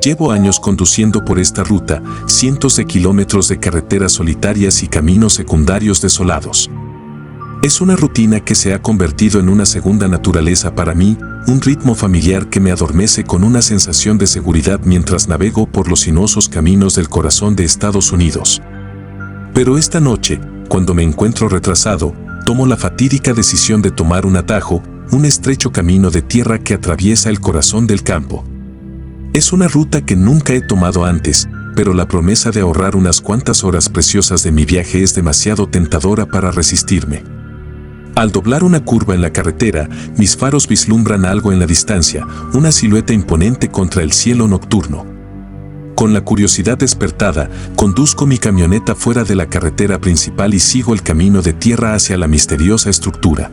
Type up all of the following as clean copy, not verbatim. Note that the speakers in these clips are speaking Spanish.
Llevo años conduciendo por esta ruta, cientos de kilómetros de carreteras solitarias y caminos secundarios desolados. Es una rutina que se ha convertido en una segunda naturaleza para mí, un ritmo familiar que me adormece con una sensación de seguridad mientras navego por los sinuosos caminos del corazón de Estados Unidos. Pero esta noche, cuando me encuentro retrasado, tomo la fatídica decisión de tomar un atajo, un estrecho camino de tierra que atraviesa el corazón del campo. Es una ruta que nunca he tomado antes, pero la promesa de ahorrar unas cuantas horas preciosas de mi viaje es demasiado tentadora para resistirme. Al doblar una curva en la carretera, mis faros vislumbran algo en la distancia, una silueta imponente contra el cielo nocturno. Con la curiosidad despertada, conduzco mi camioneta fuera de la carretera principal y sigo el camino de tierra hacia la misteriosa estructura.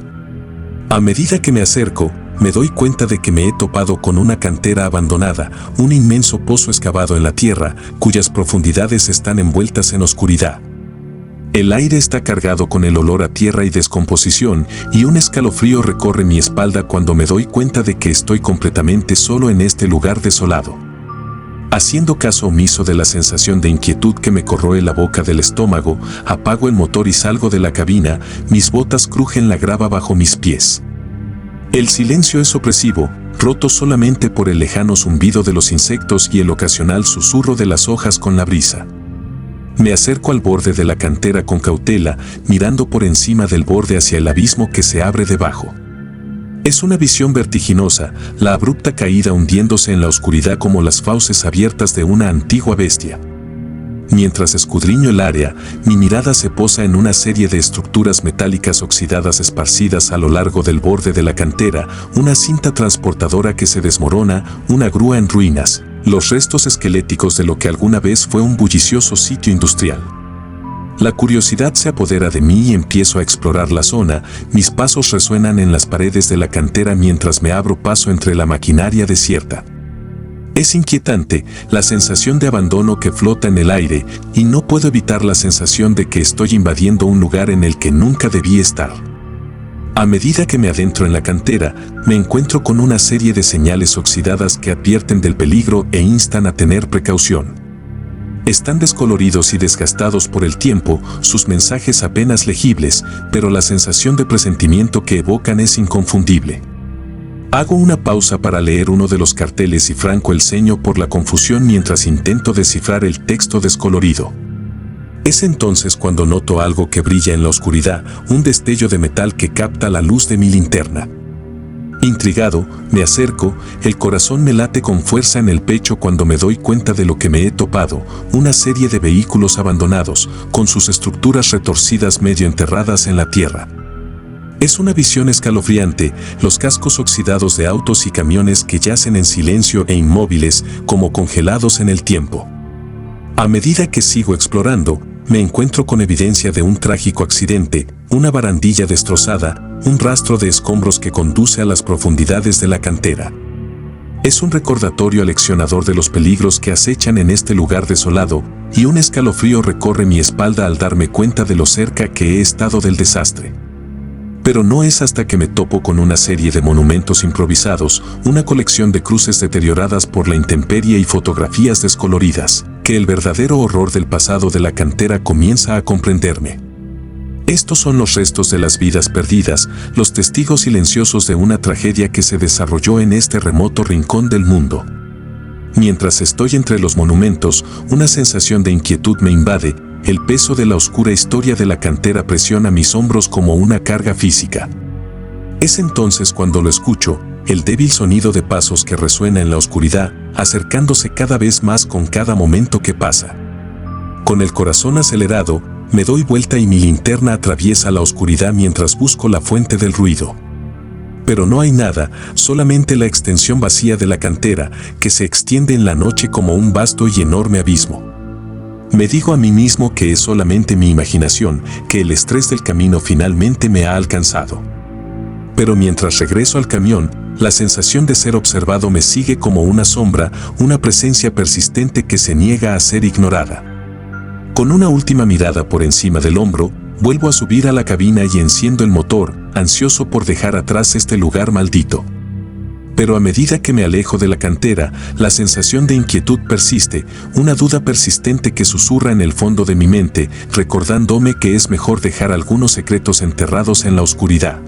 A medida que me acerco, me doy cuenta de que me he topado con una cantera abandonada, un inmenso pozo excavado en la tierra, cuyas profundidades están envueltas en oscuridad. El aire está cargado con el olor a tierra y descomposición, y un escalofrío recorre mi espalda cuando me doy cuenta de que estoy completamente solo en este lugar desolado. Haciendo caso omiso de la sensación de inquietud que me corroe la boca del estómago, apago el motor y salgo de la cabina, mis botas crujen la grava bajo mis pies. El silencio es opresivo, roto solamente por el lejano zumbido de los insectos y el ocasional susurro de las hojas con la brisa. Me acerco al borde de la cantera con cautela, mirando por encima del borde hacia el abismo que se abre debajo. Es una visión vertiginosa, la abrupta caída hundiéndose en la oscuridad como las fauces abiertas de una antigua bestia. Mientras escudriño el área, mi mirada se posa en una serie de estructuras metálicas oxidadas esparcidas a lo largo del borde de la cantera, una cinta transportadora que se desmorona, una grúa en ruinas, los restos esqueléticos de lo que alguna vez fue un bullicioso sitio industrial. La curiosidad se apodera de mí y empiezo a explorar la zona, mis pasos resuenan en las paredes de la cantera mientras me abro paso entre la maquinaria desierta. Es inquietante la sensación de abandono que flota en el aire, y no puedo evitar la sensación de que estoy invadiendo un lugar en el que nunca debí estar. A medida que me adentro en la cantera, me encuentro con una serie de señales oxidadas que advierten del peligro e instan a tener precaución. Están descoloridos y desgastados por el tiempo, sus mensajes apenas legibles, pero la sensación de presentimiento que evocan es inconfundible. Hago una pausa para leer uno de los carteles y franco el ceño por la confusión mientras intento descifrar el texto descolorido. Es entonces cuando noto algo que brilla en la oscuridad, un destello de metal que capta la luz de mi linterna. Intrigado, me acerco, el corazón me late con fuerza en el pecho cuando me doy cuenta de lo que me he topado, una serie de vehículos abandonados, con sus estructuras retorcidas medio enterradas en la tierra. Es una visión escalofriante, los cascos oxidados de autos y camiones que yacen en silencio e inmóviles, como congelados en el tiempo. A medida que sigo explorando, me encuentro con evidencia de un trágico accidente, una barandilla destrozada, un rastro de escombros que conduce a las profundidades de la cantera. Es un recordatorio aleccionador de los peligros que acechan en este lugar desolado, y un escalofrío recorre mi espalda al darme cuenta de lo cerca que he estado del desastre. Pero no es hasta que me topo con una serie de monumentos improvisados, una colección de cruces deterioradas por la intemperie y fotografías descoloridas, que el verdadero horror del pasado de la cantera comienza a comprenderme. Estos son los restos de las vidas perdidas, los testigos silenciosos de una tragedia que se desarrolló en este remoto rincón del mundo. Mientras estoy entre los monumentos, una sensación de inquietud me invade. El peso de la oscura historia de la cantera presiona mis hombros como una carga física. Es entonces cuando lo escucho, el débil sonido de pasos que resuena en la oscuridad, acercándose cada vez más con cada momento que pasa. Con el corazón acelerado, me doy vuelta y mi linterna atraviesa la oscuridad mientras busco la fuente del ruido. Pero no hay nada, solamente la extensión vacía de la cantera, que se extiende en la noche como un vasto y enorme abismo. Me digo a mí mismo que es solamente mi imaginación, que el estrés del camino finalmente me ha alcanzado. Pero mientras regreso al camión, la sensación de ser observado me sigue como una sombra, una presencia persistente que se niega a ser ignorada. Con una última mirada por encima del hombro, vuelvo a subir a la cabina y enciendo el motor, ansioso por dejar atrás este lugar maldito. Pero a medida que me alejo de la cantera, la sensación de inquietud persiste, una duda persistente que susurra en el fondo de mi mente, recordándome que es mejor dejar algunos secretos enterrados en la oscuridad.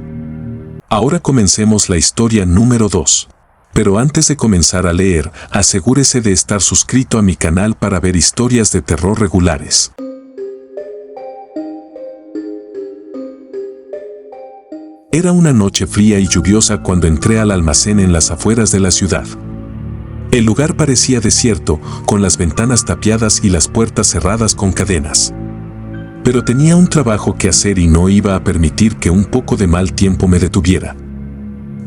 Ahora comencemos la historia número 2. Pero antes de comenzar a leer, asegúrese de estar suscrito a mi canal para ver historias de terror regulares. Era una noche fría y lluviosa cuando entré al almacén en las afueras de la ciudad. El lugar parecía desierto, con las ventanas tapiadas y las puertas cerradas con cadenas. Pero tenía un trabajo que hacer y no iba a permitir que un poco de mal tiempo me detuviera.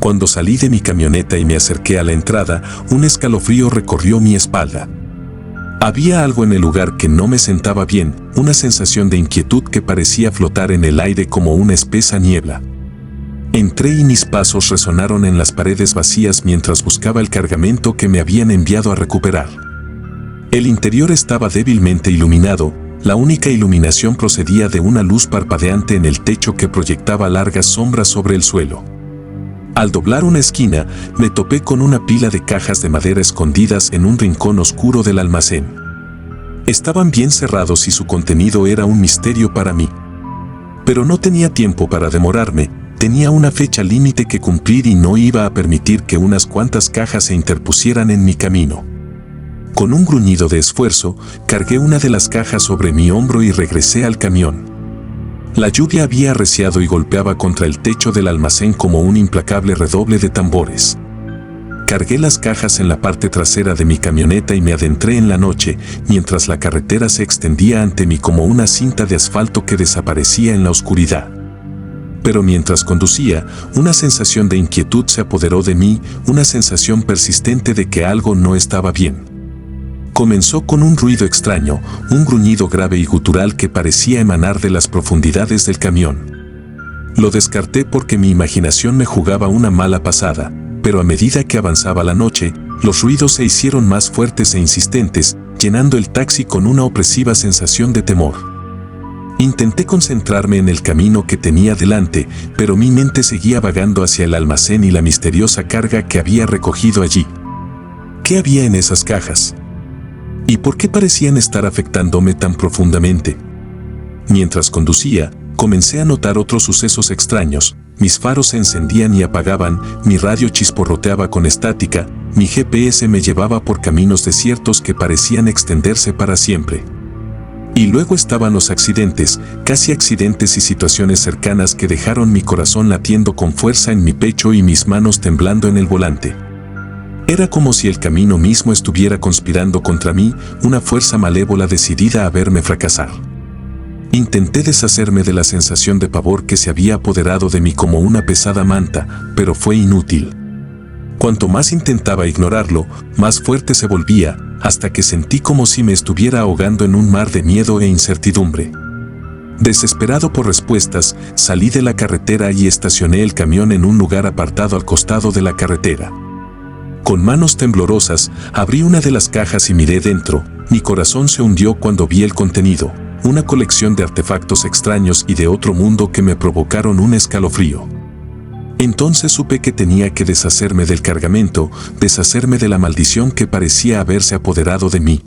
Cuando salí de mi camioneta y me acerqué a la entrada, un escalofrío recorrió mi espalda. Había algo en el lugar que no me sentaba bien, una sensación de inquietud que parecía flotar en el aire como una espesa niebla. Entré y mis pasos resonaron en las paredes vacías mientras buscaba el cargamento que me habían enviado a recuperar. El interior estaba débilmente iluminado, la única iluminación procedía de una luz parpadeante en el techo que proyectaba largas sombras sobre el suelo. Al doblar una esquina, me topé con una pila de cajas de madera escondidas en un rincón oscuro del almacén. Estaban bien cerrados y su contenido era un misterio para mí. Pero no tenía tiempo para demorarme. Tenía una fecha límite que cumplir y no iba a permitir que unas cuantas cajas se interpusieran en mi camino. Con un gruñido de esfuerzo, cargué una de las cajas sobre mi hombro y regresé al camión. La lluvia había arreciado y golpeaba contra el techo del almacén como un implacable redoble de tambores. Cargué las cajas en la parte trasera de mi camioneta y me adentré en la noche, mientras la carretera se extendía ante mí como una cinta de asfalto que desaparecía en la oscuridad. Pero mientras conducía, una sensación de inquietud se apoderó de mí, una sensación persistente de que algo no estaba bien. Comenzó con un ruido extraño, un gruñido grave y gutural que parecía emanar de las profundidades del camión. Lo descarté porque mi imaginación me jugaba una mala pasada, pero a medida que avanzaba la noche, los ruidos se hicieron más fuertes e insistentes, llenando el taxi con una opresiva sensación de temor. Intenté concentrarme en el camino que tenía delante, pero mi mente seguía vagando hacia el almacén y la misteriosa carga que había recogido allí. ¿Qué había en esas cajas? ¿Y por qué parecían estar afectándome tan profundamente? Mientras conducía, comencé a notar otros sucesos extraños. Mis faros se encendían y apagaban, mi radio chisporroteaba con estática, mi GPS me llevaba por caminos desiertos que parecían extenderse para siempre. Y luego estaban los accidentes, casi accidentes y situaciones cercanas que dejaron mi corazón latiendo con fuerza en mi pecho y mis manos temblando en el volante. Era como si el camino mismo estuviera conspirando contra mí, una fuerza malévola decidida a verme fracasar. Intenté deshacerme de la sensación de pavor que se había apoderado de mí como una pesada manta, pero fue inútil. Cuanto más intentaba ignorarlo, más fuerte se volvía, hasta que sentí como si me estuviera ahogando en un mar de miedo e incertidumbre. Desesperado por respuestas, salí de la carretera y estacioné el camión en un lugar apartado al costado de la carretera. Con manos temblorosas, abrí una de las cajas y miré dentro. Mi corazón se hundió cuando vi el contenido, una colección de artefactos extraños y de otro mundo que me provocaron un escalofrío. Entonces supe que tenía que deshacerme del cargamento, deshacerme de la maldición que parecía haberse apoderado de mí.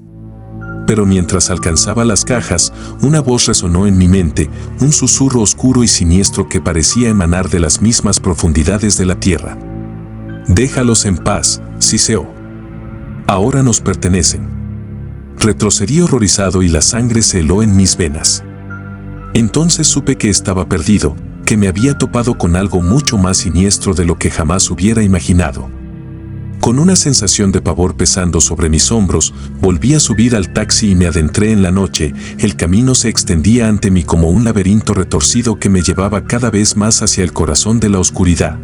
Pero mientras alcanzaba las cajas, una voz resonó en mi mente, un susurro oscuro y siniestro que parecía emanar de las mismas profundidades de la tierra. Déjalos en paz, Siseo. Ahora nos pertenecen. Retrocedí horrorizado y la sangre se heló en mis venas. Entonces supe que estaba perdido, que me había topado con algo mucho más siniestro de lo que jamás hubiera imaginado. Con una sensación de pavor pesando sobre mis hombros, volví a subir al taxi y me adentré en la noche. El camino se extendía ante mí como un laberinto retorcido que me llevaba cada vez más hacia el corazón de la oscuridad.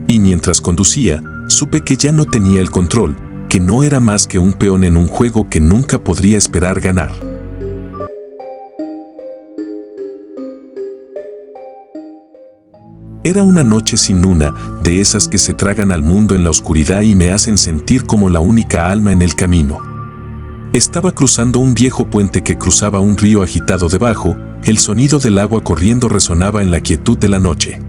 Y mientras conducía, supe que ya no tenía el control, que no era más que un peón en un juego que nunca podría esperar ganar. Era una noche sin luna, de esas que se tragan al mundo en la oscuridad y me hacen sentir como la única alma en el camino. Estaba cruzando un viejo puente que cruzaba un río agitado debajo, el sonido del agua corriendo resonaba en la quietud de la noche.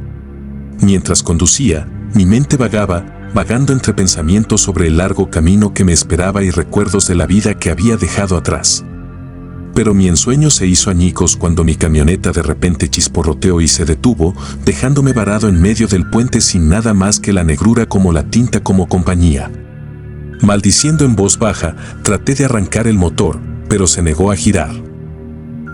Mientras conducía, mi mente vagaba, vagando entre pensamientos sobre el largo camino que me esperaba y recuerdos de la vida que había dejado atrás. Pero mi ensueño se hizo añicos cuando mi camioneta de repente chisporroteó y se detuvo, dejándome varado en medio del puente sin nada más que la negrura como la tinta como compañía. Maldiciendo en voz baja, traté de arrancar el motor, pero se negó a girar.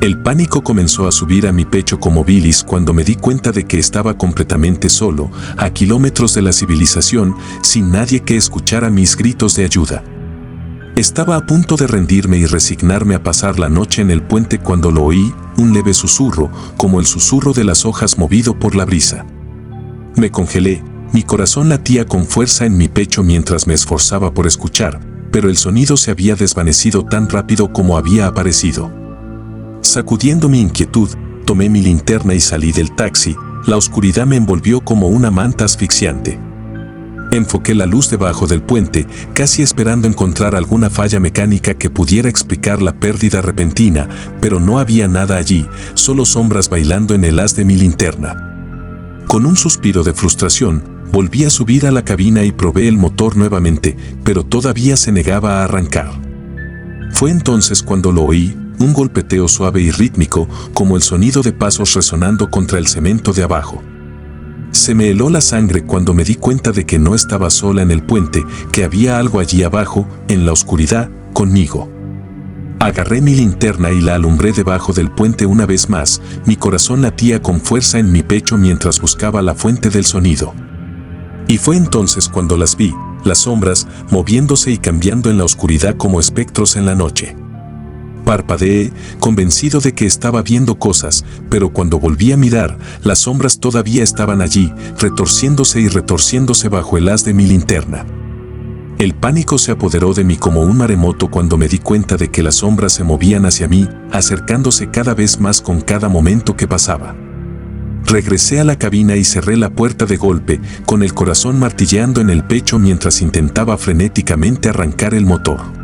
El pánico comenzó a subir a mi pecho como bilis cuando me di cuenta de que estaba completamente solo, a kilómetros de la civilización, sin nadie que escuchara mis gritos de ayuda. Estaba a punto de rendirme y resignarme a pasar la noche en el puente cuando lo oí, un leve susurro, como el susurro de las hojas movido por la brisa. Me congelé, mi corazón latía con fuerza en mi pecho mientras me esforzaba por escuchar, pero el sonido se había desvanecido tan rápido como había aparecido. Sacudiendo mi inquietud, tomé mi linterna y salí del taxi. La oscuridad me envolvió como una manta asfixiante. Enfoqué la luz debajo del puente, casi esperando encontrar alguna falla mecánica que pudiera explicar la pérdida repentina, pero no había nada allí, solo sombras bailando en el haz de mi linterna. Con un suspiro de frustración, volví a subir a la cabina y probé el motor nuevamente, pero todavía se negaba a arrancar. Fue entonces cuando lo oí, un golpeteo suave y rítmico, como el sonido de pasos resonando contra el cemento de abajo. Se me heló la sangre cuando me di cuenta de que no estaba sola en el puente, que había algo allí abajo, en la oscuridad, conmigo. Agarré mi linterna y la alumbré debajo del puente una vez más, mi corazón latía con fuerza en mi pecho mientras buscaba la fuente del sonido. Y fue entonces cuando las vi, las sombras, moviéndose y cambiando en la oscuridad como espectros en la noche. Parpadeé, convencido de que estaba viendo cosas, pero cuando volví a mirar, las sombras todavía estaban allí, retorciéndose y retorciéndose bajo el haz de mi linterna. El pánico se apoderó de mí como un maremoto cuando me di cuenta de que las sombras se movían hacia mí, acercándose cada vez más con cada momento que pasaba. Regresé a la cabina y cerré la puerta de golpe, con el corazón martilleando en el pecho mientras intentaba frenéticamente arrancar el motor.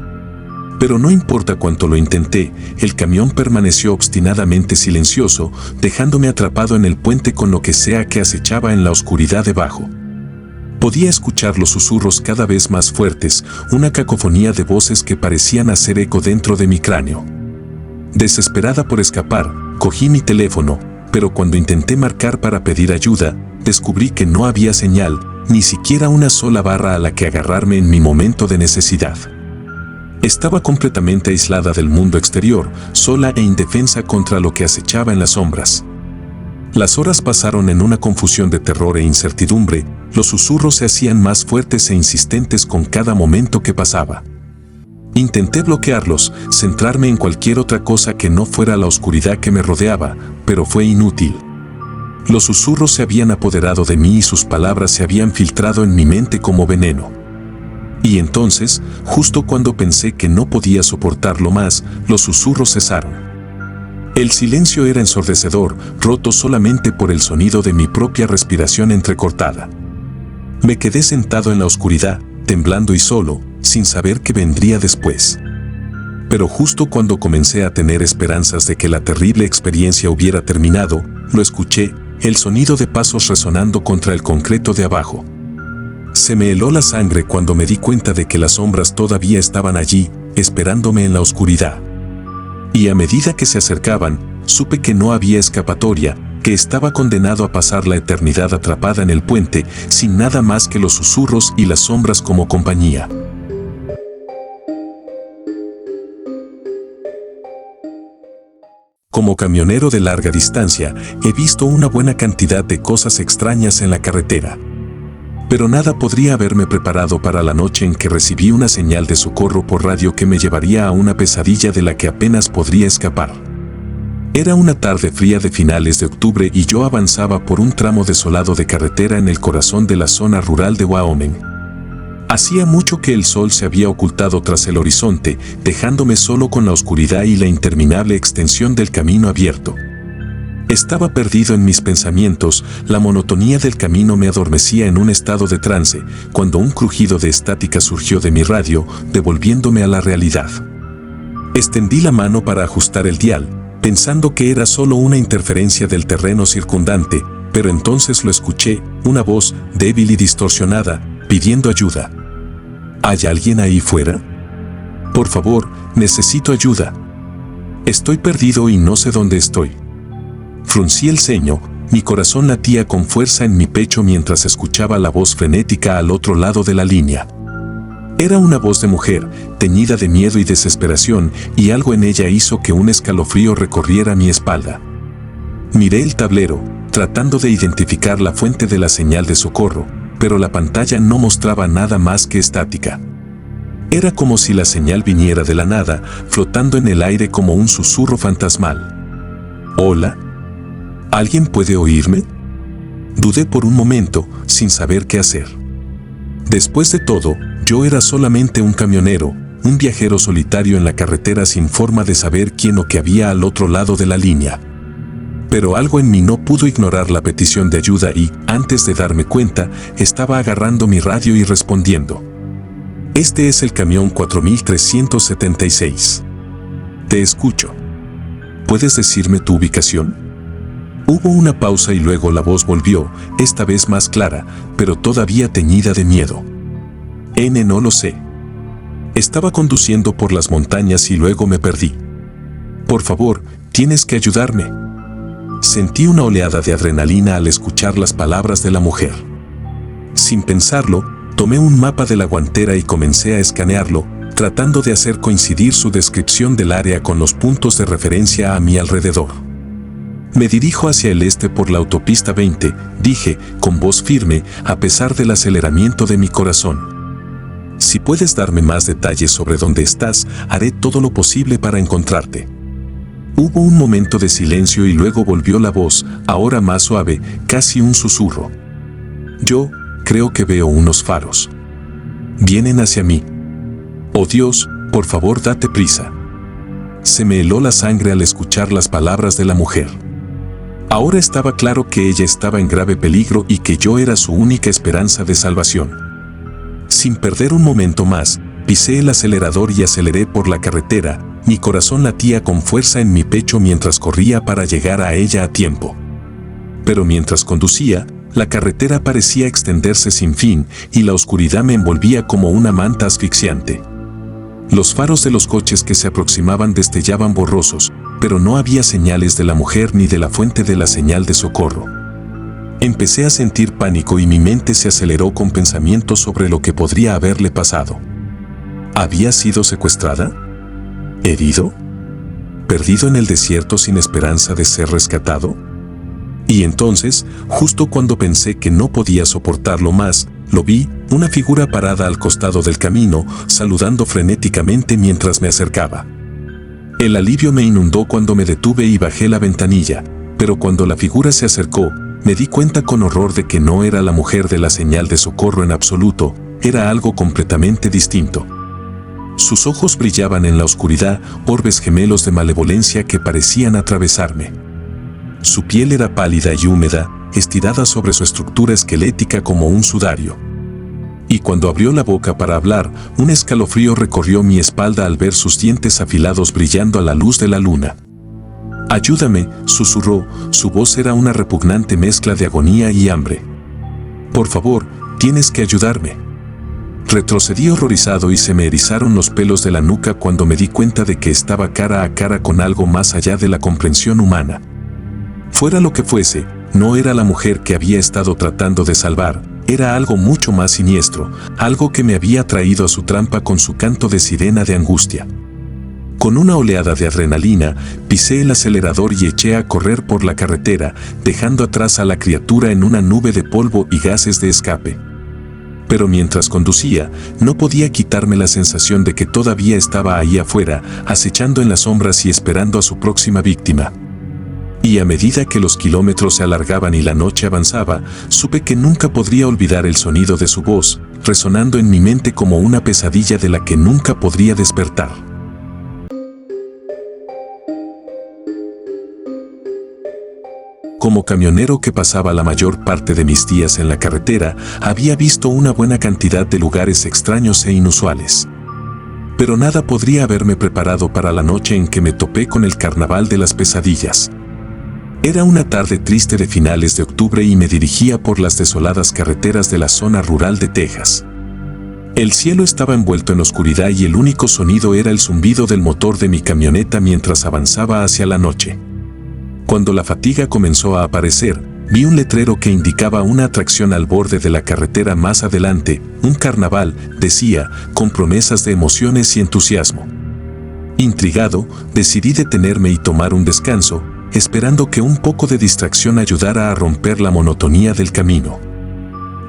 Pero no importa cuánto lo intenté, el camión permaneció obstinadamente silencioso, dejándome atrapado en el puente con lo que sea que acechaba en la oscuridad debajo. Podía escuchar los susurros cada vez más fuertes, una cacofonía de voces que parecían hacer eco dentro de mi cráneo. Desesperada por escapar, cogí mi teléfono, pero cuando intenté marcar para pedir ayuda, descubrí que no había señal, ni siquiera una sola barra a la que agarrarme en mi momento de necesidad. Estaba completamente aislada del mundo exterior, sola e indefensa contra lo que acechaba en las sombras. Las horas pasaron en una confusión de terror e incertidumbre, los susurros se hacían más fuertes e insistentes con cada momento que pasaba. Intenté bloquearlos, centrarme en cualquier otra cosa que no fuera la oscuridad que me rodeaba, pero fue inútil. Los susurros se habían apoderado de mí y sus palabras se habían filtrado en mi mente como veneno. Y entonces, justo cuando pensé que no podía soportarlo más, los susurros cesaron. El silencio era ensordecedor, roto solamente por el sonido de mi propia respiración entrecortada. Me quedé sentado en la oscuridad, temblando y solo, sin saber qué vendría después. Pero justo cuando comencé a tener esperanzas de que la terrible experiencia hubiera terminado, lo escuché, el sonido de pasos resonando contra el concreto de abajo. Se me heló la sangre cuando me di cuenta de que las sombras todavía estaban allí, esperándome en la oscuridad. Y a medida que se acercaban, supe que no había escapatoria, que estaba condenado a pasar la eternidad atrapada en el puente, sin nada más que los susurros y las sombras como compañía. Como camionero de larga distancia, he visto una buena cantidad de cosas extrañas en la carretera. Pero nada podría haberme preparado para la noche en que recibí una señal de socorro por radio que me llevaría a una pesadilla de la que apenas podría escapar. Era una tarde fría de finales de octubre y yo avanzaba por un tramo desolado de carretera en el corazón de la zona rural de Wyoming. Hacía mucho que el sol se había ocultado tras el horizonte, dejándome solo con la oscuridad y la interminable extensión del camino abierto. Estaba perdido en mis pensamientos, la monotonía del camino me adormecía en un estado de trance, cuando un crujido de estática surgió de mi radio, devolviéndome a la realidad. Extendí la mano para ajustar el dial, pensando que era solo una interferencia del terreno circundante, pero entonces lo escuché, una voz, débil y distorsionada, pidiendo ayuda. ¿Hay alguien ahí fuera? Por favor, necesito ayuda. Estoy perdido y no sé dónde estoy. Fruncí el ceño, mi corazón latía con fuerza en mi pecho mientras escuchaba la voz frenética al otro lado de la línea. Era una voz de mujer, teñida de miedo y desesperación, y algo en ella hizo que un escalofrío recorriera mi espalda. Miré el tablero, tratando de identificar la fuente de la señal de socorro, pero la pantalla no mostraba nada más que estática. Era como si la señal viniera de la nada, flotando en el aire como un susurro fantasmal. ¿Hola? ¿Alguien puede oírme? Dudé por un momento, sin saber qué hacer. Después de todo, yo era solamente un camionero, un viajero solitario en la carretera sin forma de saber quién o qué había al otro lado de la línea. Pero algo en mí no pudo ignorar la petición de ayuda y, antes de darme cuenta, estaba agarrando mi radio y respondiendo. Este es el camión 4376. Te escucho. ¿Puedes decirme tu ubicación? Hubo una pausa y luego la voz volvió, esta vez más clara, pero todavía teñida de miedo. No lo sé. Estaba conduciendo por las montañas y luego me perdí. Por favor, tienes que ayudarme. Sentí una oleada de adrenalina al escuchar las palabras de la mujer. Sin pensarlo, tomé un mapa de la guantera y comencé a escanearlo, tratando de hacer coincidir su descripción del área con los puntos de referencia a mi alrededor. Me dirijo hacia el este por la autopista 20, dije, con voz firme, a pesar del aceleramiento de mi corazón. Si puedes darme más detalles sobre dónde estás, haré todo lo posible para encontrarte. Hubo un momento de silencio y luego volvió la voz, ahora más suave, casi un susurro. Yo creo que veo unos faros. Vienen hacia mí. Oh Dios, por favor date prisa. Se me heló la sangre al escuchar las palabras de la mujer. Ahora estaba claro que ella estaba en grave peligro y que yo era su única esperanza de salvación. Sin perder un momento más, pisé el acelerador y aceleré por la carretera. Mi corazón latía con fuerza en mi pecho mientras corría para llegar a ella a tiempo. Pero mientras conducía, la carretera parecía extenderse sin fin y la oscuridad me envolvía como una manta asfixiante. Los faros de los coches que se aproximaban destellaban borrosos, pero no había señales de la mujer ni de la fuente de la señal de socorro. Empecé a sentir pánico y mi mente se aceleró con pensamientos sobre lo que podría haberle pasado. ¿Había sido secuestrada? ¿Herido? ¿Perdido en el desierto sin esperanza de ser rescatado? Y entonces, justo cuando pensé que no podía soportarlo más, lo vi, una figura parada al costado del camino, saludando frenéticamente mientras me acercaba. El alivio me inundó cuando me detuve y bajé la ventanilla, pero cuando la figura se acercó, me di cuenta con horror de que no era la mujer de la señal de socorro en absoluto, era algo completamente distinto. Sus ojos brillaban en la oscuridad, orbes gemelos de malevolencia que parecían atravesarme. Su piel era pálida y húmeda, estirada sobre su estructura esquelética como un sudario. Y cuando abrió la boca para hablar, un escalofrío recorrió mi espalda al ver sus dientes afilados brillando a la luz de la luna. «Ayúdame», susurró, su voz era una repugnante mezcla de agonía y hambre. «Por favor, tienes que ayudarme». Retrocedí horrorizado y se me erizaron los pelos de la nuca cuando me di cuenta de que estaba cara a cara con algo más allá de la comprensión humana. Fuera lo que fuese, no era la mujer que había estado tratando de salvar, era algo mucho más siniestro, algo que me había traído a su trampa con su canto de sirena de angustia. Con una oleada de adrenalina, pisé el acelerador y eché a correr por la carretera, dejando atrás a la criatura en una nube de polvo y gases de escape. Pero mientras conducía, no podía quitarme la sensación de que todavía estaba ahí afuera, acechando en las sombras y esperando a su próxima víctima. Y a medida que los kilómetros se alargaban y la noche avanzaba, supe que nunca podría olvidar el sonido de su voz, resonando en mi mente como una pesadilla de la que nunca podría despertar. Como camionero que pasaba la mayor parte de mis días en la carretera, había visto una buena cantidad de lugares extraños e inusuales. Pero nada podría haberme preparado para la noche en que me topé con el carnaval de las pesadillas. Era una tarde triste de finales de octubre y me dirigía por las desoladas carreteras de la zona rural de Texas. El cielo estaba envuelto en oscuridad y el único sonido era el zumbido del motor de mi camioneta mientras avanzaba hacia la noche. Cuando la fatiga comenzó a aparecer, vi un letrero que indicaba una atracción al borde de la carretera más adelante, un carnaval, decía, con promesas de emociones y entusiasmo. Intrigado, decidí detenerme y tomar un descanso, esperando que un poco de distracción ayudara a romper la monotonía del camino.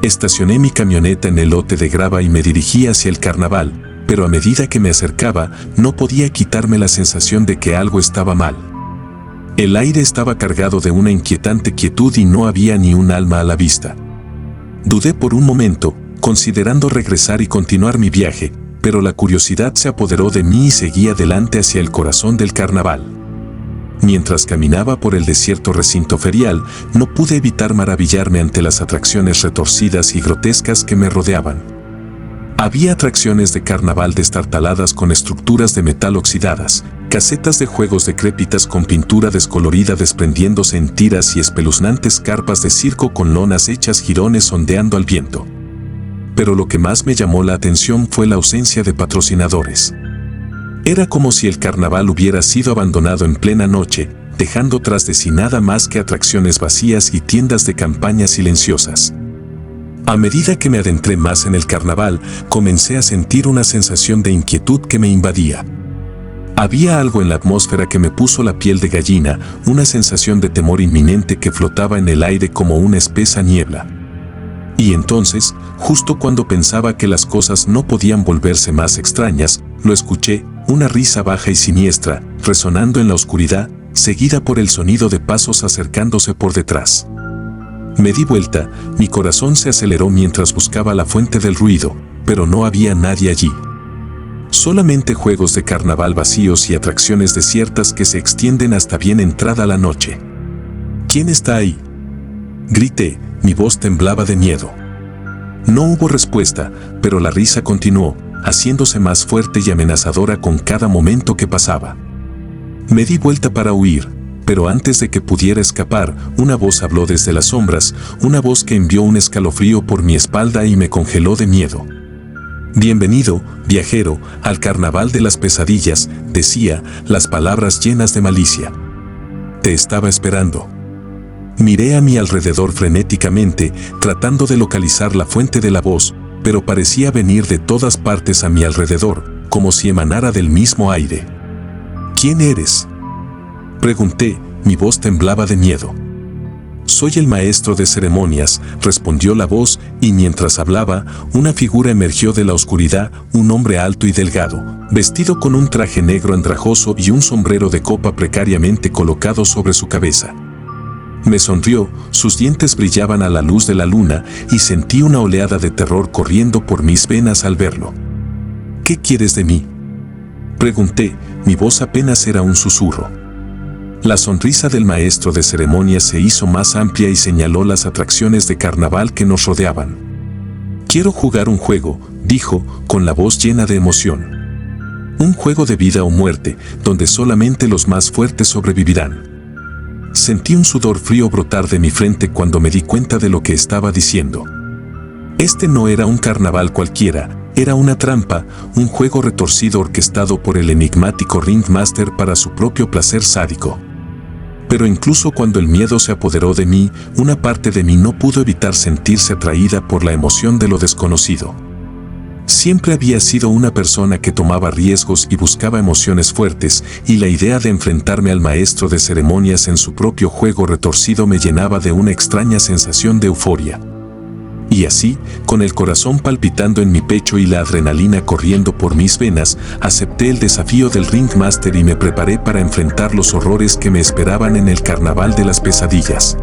Estacioné mi camioneta en el lote de grava y me dirigí hacia el carnaval, pero a medida que me acercaba, no podía quitarme la sensación de que algo estaba mal. El aire estaba cargado de una inquietante quietud y no había ni un alma a la vista. Dudé por un momento, considerando regresar y continuar mi viaje, pero la curiosidad se apoderó de mí y seguí adelante hacia el corazón del carnaval. Mientras caminaba por el desierto recinto ferial, no pude evitar maravillarme ante las atracciones retorcidas y grotescas que me rodeaban. Había atracciones de carnaval destartaladas con estructuras de metal oxidadas, casetas de juegos decrépitas con pintura descolorida desprendiéndose en tiras y espeluznantes carpas de circo con lonas hechas jirones ondeando al viento. Pero lo que más me llamó la atención fue la ausencia de patrocinadores. Era como si el carnaval hubiera sido abandonado en plena noche, dejando tras de sí nada más que atracciones vacías y tiendas de campaña silenciosas. A medida que me adentré más en el carnaval, comencé a sentir una sensación de inquietud que me invadía. Había algo en la atmósfera que me puso la piel de gallina, una sensación de temor inminente que flotaba en el aire como una espesa niebla. Y entonces, justo cuando pensaba que las cosas no podían volverse más extrañas, lo escuché, una risa baja y siniestra, resonando en la oscuridad, seguida por el sonido de pasos acercándose por detrás. Me di vuelta, mi corazón se aceleró mientras buscaba la fuente del ruido, pero no había nadie allí. Solamente juegos de carnaval vacíos y atracciones desiertas que se extienden hasta bien entrada la noche. ¿Quién está ahí?, grité, mi voz temblaba de miedo. No hubo respuesta, pero la risa continuó, haciéndose más fuerte y amenazadora con cada momento que pasaba. Me di vuelta para huir, pero antes de que pudiera escapar, una voz habló desde las sombras, una voz que envió un escalofrío por mi espalda y me congeló de miedo. Bienvenido, viajero, al carnaval de las pesadillas, decía, las palabras llenas de malicia. Te estaba esperando. Miré a mi alrededor frenéticamente, tratando de localizar la fuente de la voz, pero parecía venir de todas partes a mi alrededor, como si emanara del mismo aire. ¿Quién eres?, pregunté, mi voz temblaba de miedo. Soy el maestro de ceremonias, respondió la voz, y mientras hablaba, una figura emergió de la oscuridad, un hombre alto y delgado, vestido con un traje negro andrajoso y un sombrero de copa precariamente colocado sobre su cabeza. Me sonrió, sus dientes brillaban a la luz de la luna y sentí una oleada de terror corriendo por mis venas al verlo. ¿Qué quieres de mí?, pregunté, mi voz apenas era un susurro. La sonrisa del maestro de ceremonias se hizo más amplia y señaló las atracciones de carnaval que nos rodeaban. Quiero jugar un juego, dijo, con la voz llena de emoción. Un juego de vida o muerte, donde solamente los más fuertes sobrevivirán. Sentí un sudor frío brotar de mi frente cuando me di cuenta de lo que estaba diciendo. Este no era un carnaval cualquiera, era una trampa, un juego retorcido orquestado por el enigmático Ringmaster para su propio placer sádico. Pero incluso cuando el miedo se apoderó de mí, una parte de mí no pudo evitar sentirse atraída por la emoción de lo desconocido. Siempre había sido una persona que tomaba riesgos y buscaba emociones fuertes, y la idea de enfrentarme al maestro de ceremonias en su propio juego retorcido me llenaba de una extraña sensación de euforia. Y así, con el corazón palpitando en mi pecho y la adrenalina corriendo por mis venas, acepté el desafío del Ringmaster y me preparé para enfrentar los horrores que me esperaban en el carnaval de las pesadillas.